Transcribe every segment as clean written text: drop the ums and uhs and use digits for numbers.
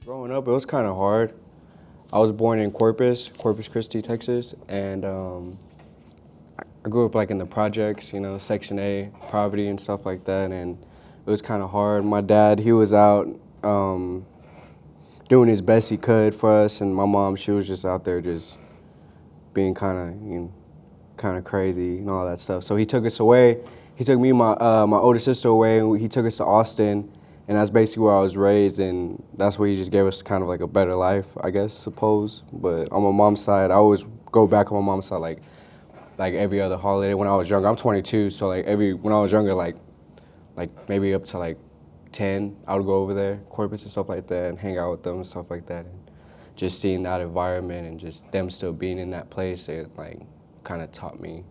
Growing up, it was kind of hard. I was born in Corpus Christi, Texas, and I grew up like in the projects, Section A, poverty and stuff like that, and it was kind of hard. My dad, he was out doing his best he could for us, and my mom, she was just out there just being kind of crazy and all that stuff. So he took us away. He took me and my older sister away, and he took us to Austin, and that's basically where I was raised, and that's where he just gave us kind of like a better life, I guess, suppose. But on my mom's side, I always go back on my mom's side like every other holiday when I was younger. I'm 22, so like when I was younger, like maybe up to like 10, I would go over there, Corpus and stuff like that, and hang out with them and stuff like that. And just seeing that environment and just them still being in that place, it like kind of taught me,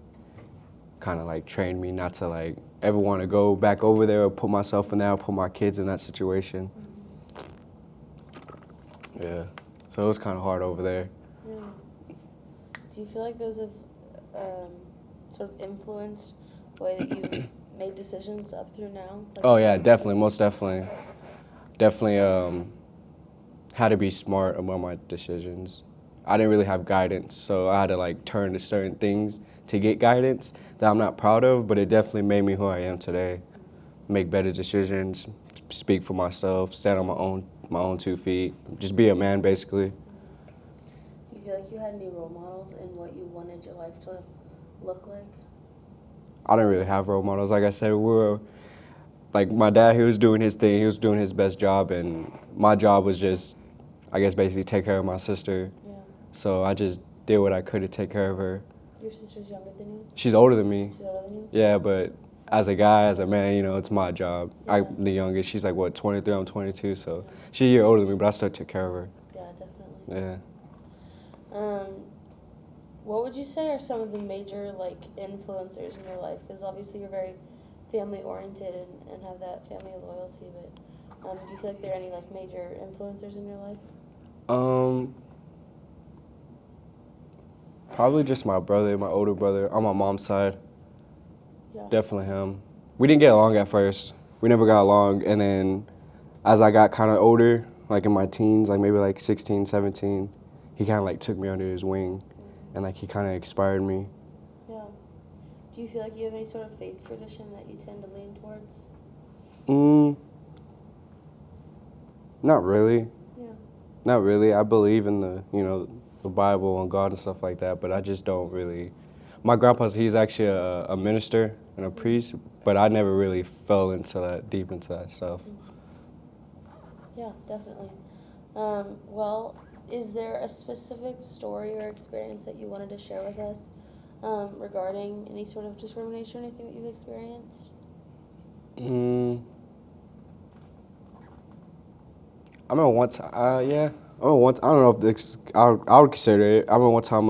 kind of like trained me not to like ever want to go back over there or put myself in that or put my kids in that situation. Yeah, so it was kind of hard over there. Yeah. Do you feel like those have sort of influenced the way that you've made decisions up through now? Oh yeah, definitely, most definitely. Definitely had to be smart about my decisions. I didn't really have guidance, so I had to like turn to certain things to get guidance that I'm not proud of, but it definitely made me who I am today. Make better decisions, speak for myself, stand on my own 2 feet, just be a man basically. Do you feel like you had any role models in what you wanted your life to look like? I didn't really have role models. Like I said, like my dad, he was doing his thing, he was doing his best job, and my job was just, I guess, basically take care of my sister. Yeah. So I just did what I could to take care of her. Your sister's younger than you? She's older than me. She's older than you? Yeah, but as a guy, as a man, it's my job. Yeah. I'm the youngest. She's like, what, 23? I'm 22, so she's a year older than me, but I still took care of her. Yeah, definitely. Yeah. What would you say are some of the major like influencers in your life? Because obviously you're very family oriented and have that family loyalty. But do you feel like there are any like major influencers in your life? Probably just my brother, my older brother, on my mom's side. Yeah. Definitely him. We didn't get along at first. We never got along, and then as I got kind of older, like in my teens, like maybe like 16, 17, he kind of like took me under his wing, and like he kind of inspired me. Yeah. Do you feel like you have any sort of faith tradition that you tend to lean towards? Not really. Yeah. Not really. I believe in the Bible and God and stuff like that, but I just don't really. My grandpa's, he's actually a minister and a priest, but I never really fell deep into that stuff. Yeah, definitely. Well, is there a specific story or experience that you wanted to share with us regarding any sort of discrimination or anything that you've experienced? I remember one time, yeah. I remember one. I don't know if this, I would consider it. I remember one time,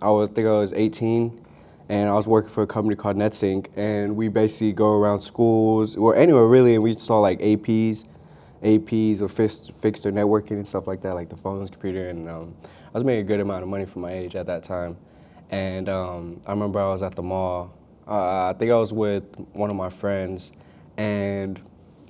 I think I was 18, and I was working for a company called NetSync, and we basically go around schools or anywhere really, and we install like APs or fix their networking and stuff like that, like the phones, computer, and I was making a good amount of money for my age at that time. And I remember I was at the mall. I think I was with one of my friends, and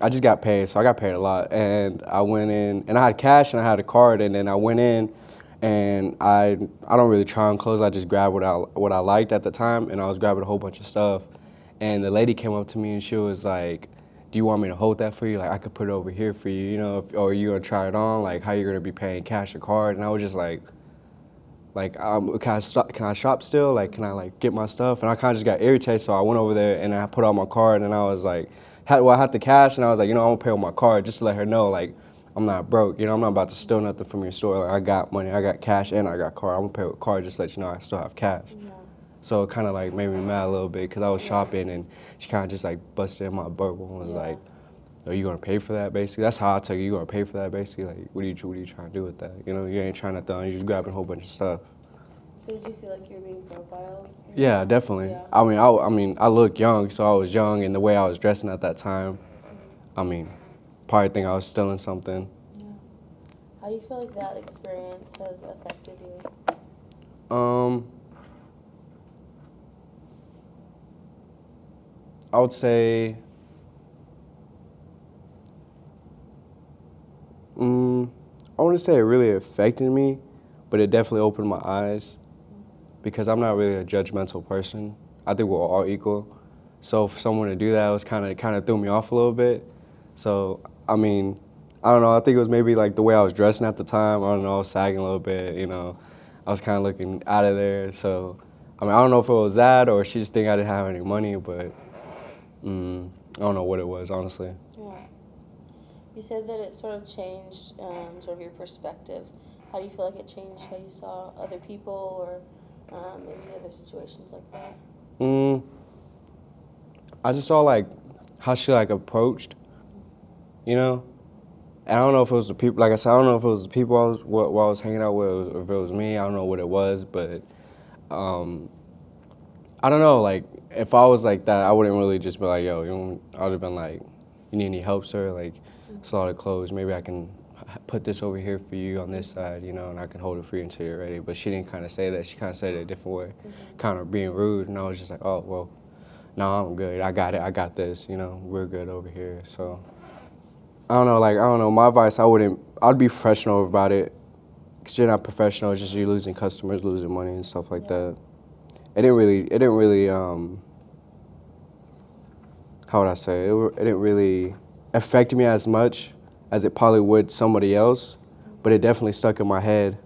I just got paid, so I got paid a lot. And I went in, and I had cash and I had a card, and then I went in, and I don't really try on clothes. I just grabbed what I liked at the time, and I was grabbing a whole bunch of stuff. And the lady came up to me and she was like, "Do you want me to hold that for you? Like I could put it over here for you, or you gonna try it on? Like how you gonna be paying cash or card?" And I was just like, can I shop still? Like, can I like get my stuff? And I kind of just got irritated, so I went over there and I put out my card, and I was like, I had the cash, and I was like, I'm gonna pay with my card just to let her know, like, I'm not broke, I'm not about to steal nothing from your store. Like, I got money, I got cash, and I got card. I'm gonna pay with card just to let you know I still have cash. Yeah. So it kind of like made me mad a little bit because I was shopping, and she kind of just like busted in my bubble and was like, "Are you gonna pay for that?" Basically, that's how I took it. You gonna pay for that? Basically, like, what are you trying to do with that? You ain't trying to throw. You just grabbing a whole bunch of stuff. So did you feel like you were being profiled? Yeah, definitely. Yeah. I look young, so I was young, and the way I was dressing at that time, probably think I was stealing something. Yeah. How do you feel like that experience has affected you? I would say, I wouldn't say it really affected me, but it definitely opened my eyes because I'm not really a judgmental person. I think we're all equal. So for someone to do that, it was kind of threw me off a little bit. So I mean, I don't know. I think it was maybe like the way I was dressing at the time. I don't know. I was sagging a little bit. You know, I was kind of looking out of there. So I mean, I don't know if it was that or she just think I didn't have any money, but I don't know what it was, honestly. Yeah. You said that it sort of changed sort of your perspective. How do you feel like it changed how you saw other people or maybe other situations like that? I just saw like how she like approached, you know. And I don't know if it was the people. Like I said, I don't know if it was the people what I was hanging out with, or if it was me. I don't know what it was, but I don't know. Like if I was like that, I wouldn't really just be like, yo, you know, I would have been like, you need any help, sir? Like, it's a lot of clothes. Maybe I can put this over here for you on this side, you know, and I can hold it for you until you're ready. But she didn't kind of say that. She kind of said it a different way, kind of being rude. And I was just like, oh, well, no, I'm good. I got it. I got this. You know, we're good over here. So I don't know. Like, I don't know. My advice, I'd be professional about it. Because you're not professional. It's just you losing customers, losing money and stuff like that. It didn't really, how would I say? It didn't really affect me as much as it probably would somebody else, but it definitely stuck in my head.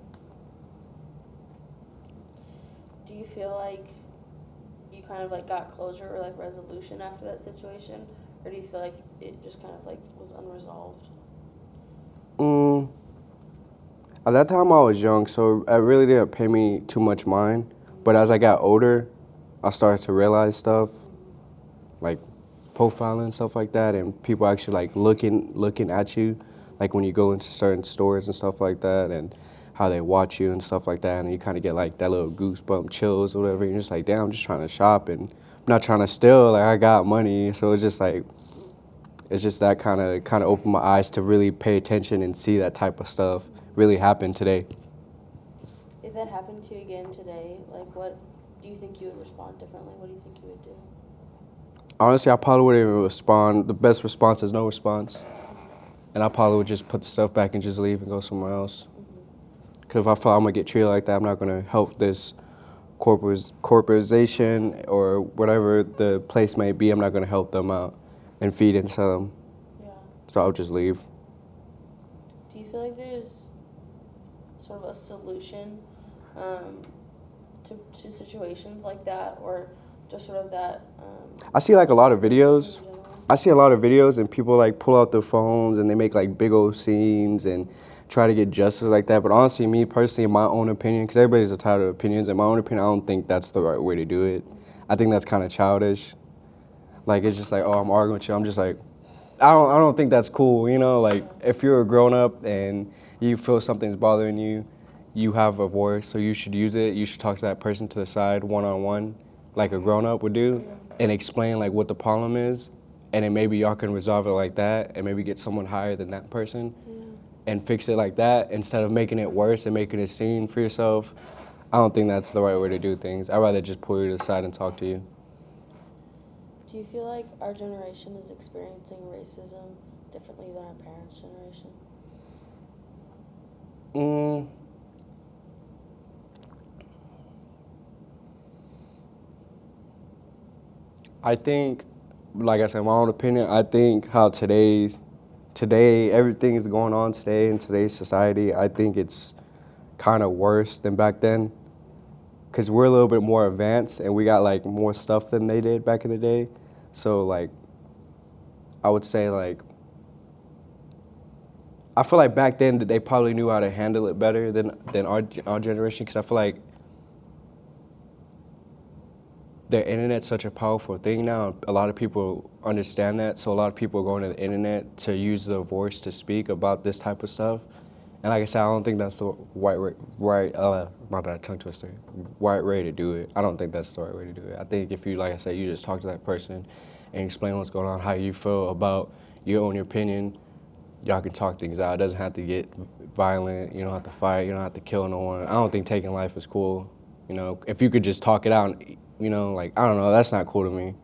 Do you feel like you kind of like got closure or like resolution after that situation? Or do you feel like it just kind of like was unresolved? At that time I was young, so it really didn't pay me too much mind. But as I got older, I started to realize stuff, like profiling and stuff like that, and people actually like looking at you, like when you go into certain stores and stuff like that, and how they watch you and stuff like that, and you kind of get like that little goosebump chills or whatever. You're just like, damn, I'm just trying to shop and I'm not trying to steal. Like I got money, so it's just that kind of opened my eyes to really pay attention and see that type of stuff really happen today. If that happened to you again today, like what do you think you would respond differently? What do you think you would do? Honestly, I probably wouldn't even respond. The best response is no response. And I probably would just put the stuff back and just leave and go somewhere else. Because if I feel I'm going to get treated like that, I'm not going to help this corporation or whatever the place may be. I'm not going to help them out and feed into them. Yeah. So I'll just leave. Do you feel like there's sort of a solution to situations like that, or just sort of that? I see like a lot of videos. In general? I see a lot of videos and people like pull out their phones and they make like big old scenes and try to get justice like that. But honestly, me personally, in my own opinion, because everybody's entitled to opinions, in my own opinion, I don't think that's the right way to do it. I think that's kind of childish. Like it's just like, oh, I'm arguing with you. I'm just like, I don't think that's cool. You know, like if you're a grown up and you feel something's bothering you, you have a voice, so you should use it. You should talk to that person to the side, one-on-one, like a grown up would do, and explain like what the problem is. And then maybe y'all can resolve it like that and maybe get someone higher than that person and fix it like that instead of making it worse and making a scene for yourself. I don't think that's the right way to do things. I'd rather just pull you to the side and talk to you. Do you feel like our generation is experiencing racism differently than our parents' generation? I think, like I said, my own opinion, I think how today, everything is going on today in today's society, I think it's kind of worse than back then. Because we're a little bit more advanced and we got like more stuff than they did back in the day. So like, I would say like, I feel like back then that they probably knew how to handle it better than our generation. Because I feel like the internet's such a powerful thing now. A lot of people understand that, so a lot of people are going to the internet to use their voice to speak about this type of stuff. And like I said, I don't think that's the right way to do it. I don't think that's the right way to do it. I think if you, like I said, you just talk to that person and explain what's going on, how you feel about your own opinion, y'all can talk things out. It doesn't have to get violent. You don't have to fight. You don't have to kill no one. I don't think taking life is cool. You know, if you could just talk it out, you know, like, I don't know, that's not cool to me.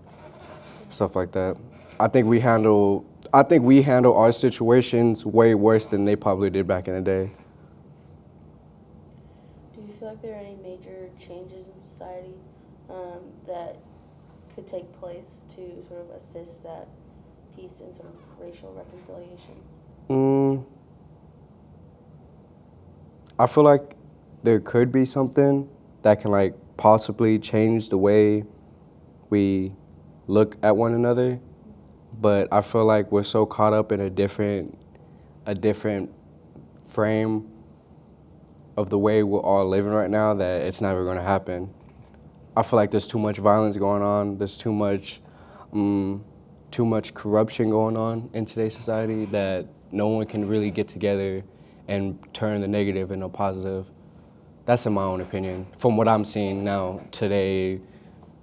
Stuff like that. I think we handle I think we handle our situations way worse than they probably did back in the day. Do you feel like there are any major changes in society that could take place to sort of assist that peace and sort of racial reconciliation? I feel like there could be something that can like possibly change the way we look at one another, but I feel like we're so caught up in a different frame of the way we're all living right now that it's never going to happen. I feel like there's too much violence going on. There's too much corruption going on in today's society that no one can really get together and turn the negative into positive. That's in my own opinion. From what I'm seeing now, today,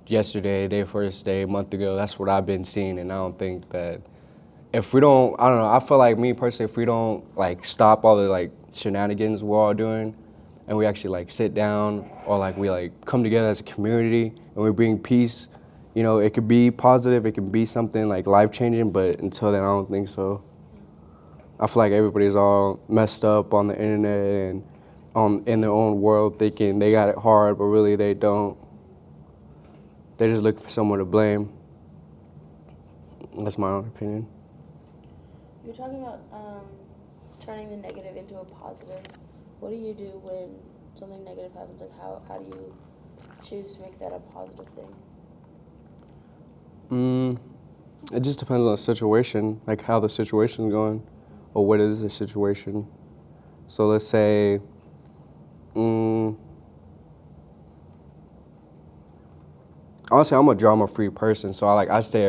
yesterday, day first day, a month ago, that's what I've been seeing, and I don't think that if we don't, I don't know, I feel like me personally, if we don't like stop all the like shenanigans we're all doing, and we actually like sit down or like we like come together as a community and we bring peace, you know, it could be positive, it can be something like life-changing, but until then, I don't think so. I feel like everybody's all messed up on the internet and in their own world thinking they got it hard, but really they don't. They just look for someone to blame. That's my own opinion. You're talking about turning the negative into a positive. What do you do when something negative happens? Like how do you choose to make that a positive thing? It just depends on the situation, like how the situation's going, or what is the situation. So let's say, honestly, I'm a drama-free person, so I stay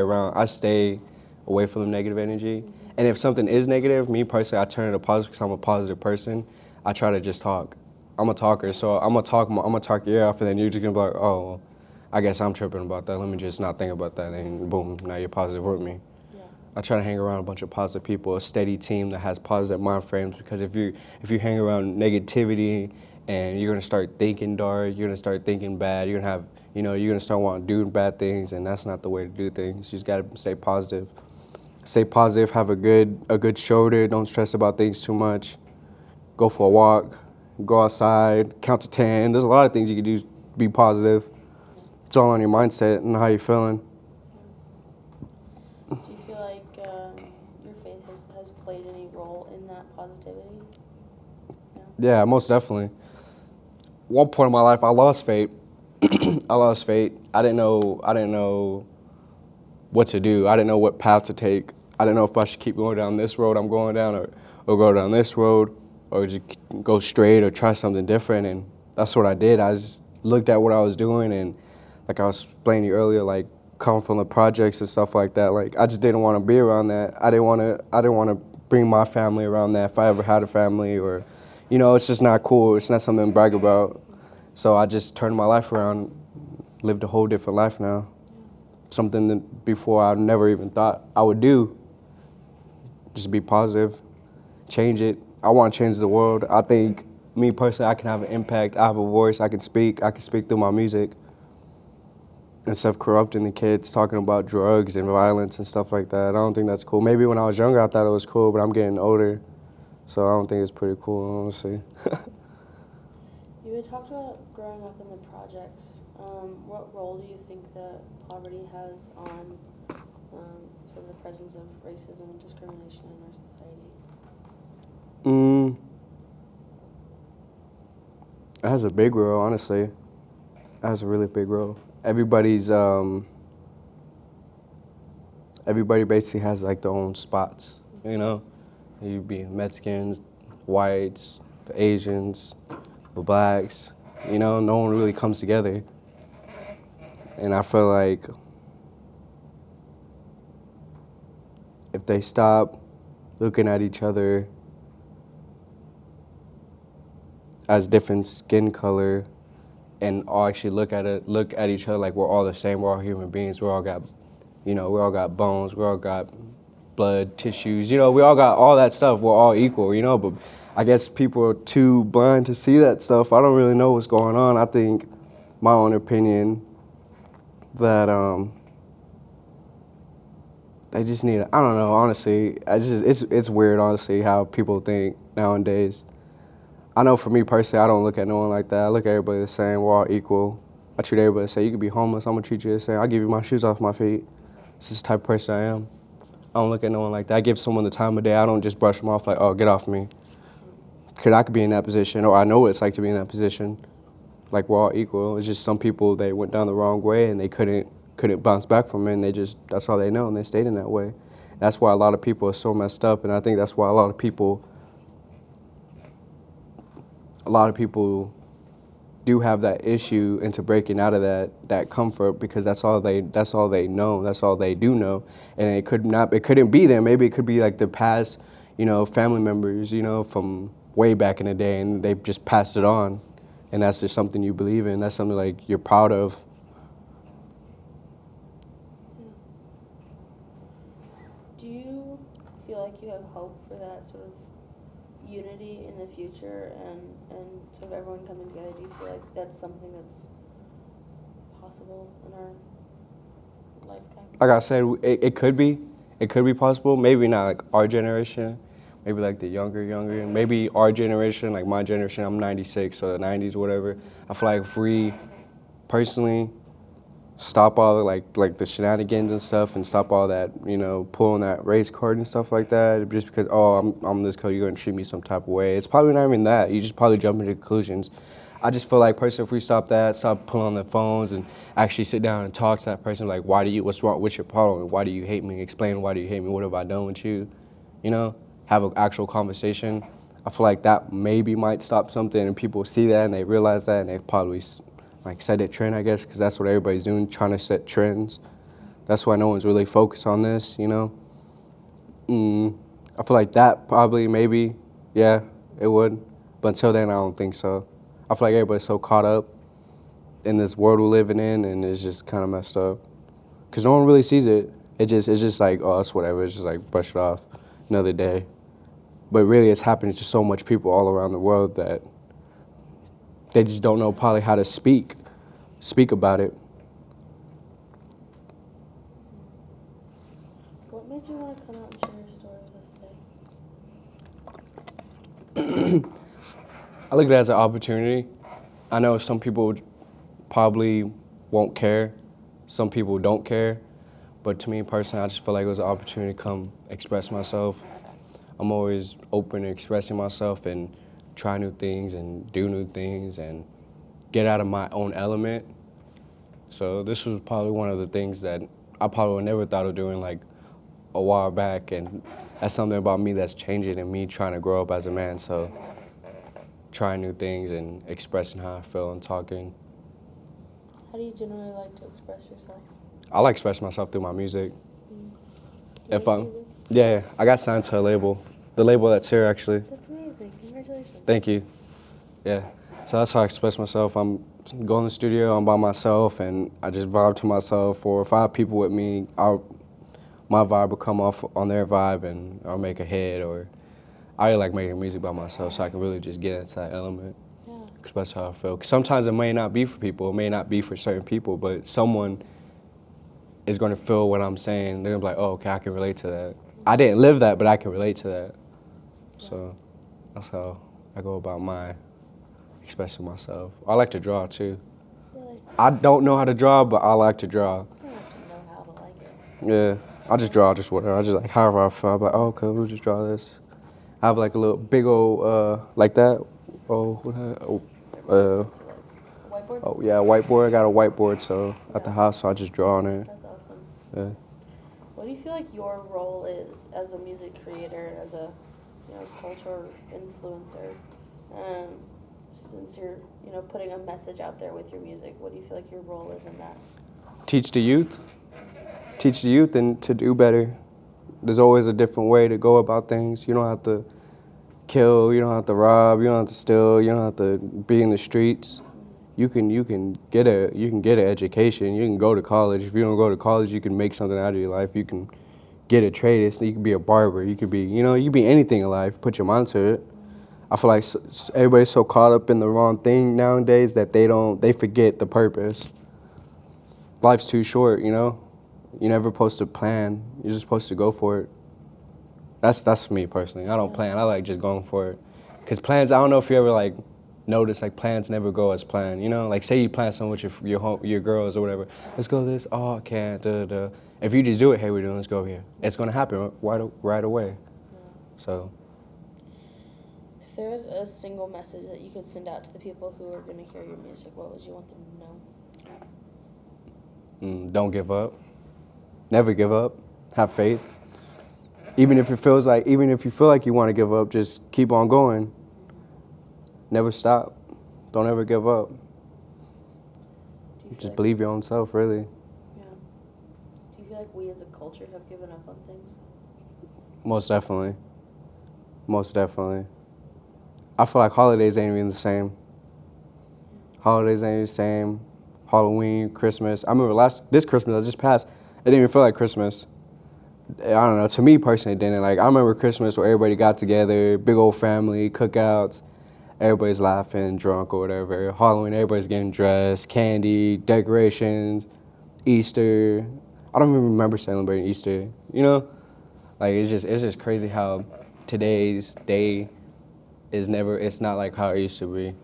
away from the negative energy. And if something is negative, me personally, I turn it to positive because I'm a positive person. I try to just talk. I'm a talker, so I'm gonna talk your ear off, and then you're just gonna be like, oh, well, I guess I'm tripping about that. Let me just not think about that, and boom, now you're positive with me. Yeah. I try to hang around a bunch of positive people, a steady team that has positive mind frames, because if you hang around negativity and you're gonna start thinking dark, you're gonna start thinking bad, you're gonna start wanting to do bad things, and that's not the way to do things. You just gotta stay positive. Stay positive, have a good shoulder, don't stress about things too much. Go for a walk, go outside, count to 10. There's a lot of things you can do to be positive. It's all on your mindset and how you're feeling. Do you feel like your faith has played any role in that positivity? Yeah, most definitely. One point in my life, I lost faith. I lost faith. I didn't know what to do. I didn't know what path to take. I didn't know if I should keep going down this road I'm going down or go down this road or just go straight or try something different. And that's what I did. I just looked at what I was doing, and like I was explaining to you earlier, like coming from the projects and stuff like that, like I just didn't want to be around that. I didn't want to bring my family around that if I ever had a family, or it's just not cool. It's not something to brag about. So I just turned my life around, lived a whole different life now. Something that before I never even thought I would do. Just be positive, change it. I want to change the world. I think, me personally, I can have an impact. I have a voice. I can speak through my music. Instead of corrupting the kids, talking about drugs and violence and stuff like that. I don't think that's cool. Maybe when I was younger, I thought it was cool, but I'm getting older, so I don't think it's pretty cool, honestly. You had talked about growing up in the projects. What role do you think that poverty has on sort of the presence of racism and discrimination in our society? It has a big role, honestly. It has a really big role. Everybody basically has like their own spots, You be Mexicans, whites, the Asians, the blacks, no one really comes together. And I feel like if they stop looking at each other as different skin color and all actually look at each other like we're all the same, we're all human beings, we all got bones, we all got blood, tissues, we all got all that stuff, we're all equal, but I guess people are too blind to see that stuff. I don't really know what's going on. I think, my own opinion, that they just need. I don't know. Honestly, it's weird. Honestly, how people think nowadays. I know for me personally, I don't look at no one like that. I look at everybody the same. We're all equal. I treat everybody the same. You could be homeless. I'm gonna treat you the same. I give you my shoes off my feet. This is the type of person I am. I don't look at no one like that. I give someone the time of day. I don't just brush them off like, oh, get off me. Because I could be in that position, or I know what it's like to be in that position. Like, we're all equal. It's just some people, they went down the wrong way and they couldn't bounce back from it, and that's all they know, and they stayed in that way. That's why a lot of people are so messed up, and I think that's why a lot of people do have that issue into breaking out of that comfort, because that's all they know, that's all they do know, and it couldn't be them. Maybe it could be like the past, family members, from way back in the day, and they just passed it on, and that's just something you believe in. That's something like you're proud of. Do you feel like you have hope for that sort of unity in the future and sort of everyone coming together? Do you feel like that's something that's possible in our lifetime? Like I said, it could be possible. Maybe not like our generation, maybe like the younger, and maybe our generation, like my generation. I'm 96, so the 90s, whatever. I feel like if we personally stop all the like the shenanigans and stuff, and stop all that, pulling that race card and stuff like that, just because, oh, I'm this color, you're gonna treat me some type of way. It's probably not even that. You just probably jump into conclusions. I just feel like, personally, if we stop pulling on the phones and actually sit down and talk to that person, like, what's wrong, what's your problem, why do you hate me, explain why do you hate me, what have I done with you, have an actual conversation. I feel like that maybe might stop something, and people see that and they realize that, and they probably set a trend, I guess, because that's what everybody's doing, trying to set trends. That's why no one's really focused on this, I feel like that probably, maybe, yeah, it would. But until then, I don't think so. I feel like everybody's so caught up in this world we're living in, and it's just kind of messed up. Because no one really sees it. It's just like, oh, it's whatever. It's just like, brush it off, another day. But really, it's happening to so much people all around the world that they just don't know probably how to speak about it. What made you want to come out and share your story with us today? I look at it as an opportunity. I know some people probably won't care. Some people don't care. But to me personally, I just feel like it was an opportunity to come express myself. I'm always open to expressing myself and try new things and do new things and get out of my own element. So this was probably one of the things that I probably never thought of doing like a while back, and that's something about me that's changing and me trying to grow up as a man. So trying new things and expressing how I feel and talking. How do you generally like to express yourself? I like expressing myself through my music. Music? Yeah, I got signed to a label. The label that's here, actually. That's amazing. Congratulations. Thank you. Yeah. So that's how I express myself. I'm going to the studio, I'm by myself, and I just vibe to myself. 4 or 5 people with me, my vibe will come off on their vibe, and I'll make a hit. Or I really like making music by myself, so I can really just get into that element, express how I feel. 'Cause sometimes it may not be for people, it may not be for certain people, but someone is going to feel what I'm saying. They're going to be like, oh, okay, I can relate to that. I didn't live that, but I can relate to that. So that's how I go about my expressing myself. I like to draw, too. Really? I don't know how to draw, but I like to draw. I don't have to know how to like it. Yeah, I just draw just whatever. I just like however I feel. I'm like, oh, okay, we'll just draw this. I have like a little big old, like that. Whiteboard? Oh, yeah, whiteboard. I got a whiteboard, so at the house, so I just draw on it. That's awesome. Yeah. What do you feel like your role is as a music creator, as a cultural influencer? Since you're putting a message out there with your music, what do you feel like your role is in that? Teach the youth and to do better. There's always a different way to go about things. You don't have to kill, you don't have to rob, you don't have to steal, you don't have to be in the streets. You can get an education. You can go to college. If you don't go to college, you can make something out of your life. You can get a trade. You can be a barber. You could be you can be anything in life. Put your mind to it. I feel like everybody's so caught up in the wrong thing nowadays that they forget the purpose. Life's too short, You're never supposed to plan. You're just supposed to go for it. That's me personally. I don't plan. I like just going for it. Cause plans, I don't know if you ever like notice like plans never go as planned. You know, like say you plan something with your girls or whatever. Let's go this. Oh, I can't. Da, da, da. If you just do it, hey, we're doing. Let's go here. It's gonna happen right away. Yeah. So. If there was a single message that you could send out to the people who are going to hear your music, what would you want them to know? Don't give up. Never give up. Have faith. Even if you feel like you want to give up, just keep on going. Never stop. Don't ever give up. Just believe your own self, really. Yeah. Do you feel like we as a culture have given up on things? Most definitely. Most definitely. I feel like holidays ain't even the same. Holidays ain't the same. Halloween, Christmas. I remember this Christmas that just passed, it didn't even feel like Christmas. I don't know. To me personally, it didn't. Like I remember Christmas where everybody got together, big old family, cookouts, everybody's laughing, drunk or whatever. Halloween, everybody's getting dressed, candy, decorations, Easter. I don't even remember celebrating Easter. You know, like it's just crazy how today's day it's not like how it used to be.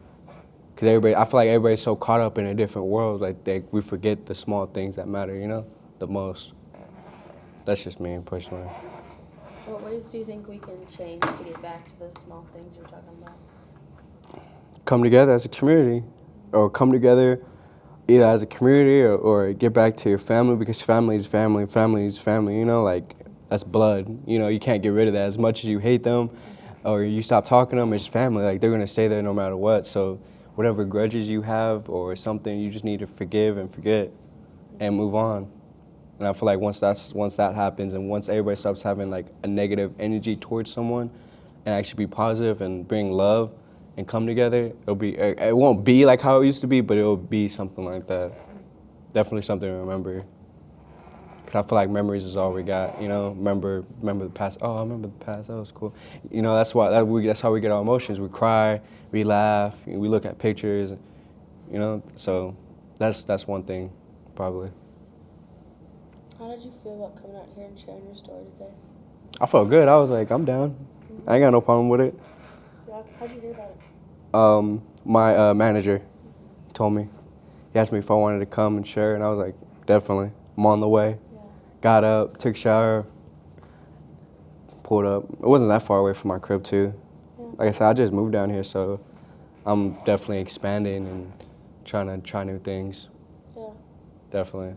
Cause I feel like everybody's so caught up in a different world, like we forget the small things that matter, you know, the most. That's just me personally. What ways do you think we can change to get back to those small things you're talking about? Come together as a community, or come together either as a community or get back to your family, because family is family, family is family, you know, like that's blood. You know, you can't get rid of that. As much as you hate them or you stop talking to them, it's family. Like they're going to stay there no matter what. So whatever grudges you have or something, you just need to forgive and forget and move on. And I feel like once that happens and once everybody stops having like a negative energy towards someone and actually be positive and bring love and come together, it won't be like how it used to be, but it'll be something like that. Definitely something to remember. 'Cause I feel like memories is all we got, you know. Remember the past. Oh, I remember the past. That was cool. You know, that's how we get our emotions. We cry, we laugh, we look at pictures, you know. So that's one thing, probably. How did you feel about coming out here and sharing your story today? I felt good. I was like, I'm down. I ain't got no problem with it. Yeah, how'd you hear about it? My manager told me. He asked me if I wanted to come and share, and I was like, definitely. I'm on the way. Yeah. Got up, took a shower, pulled up. It wasn't that far away from my crib, too. Yeah. Like I said, I just moved down here, so I'm definitely expanding and trying to try new things. Yeah. Definitely.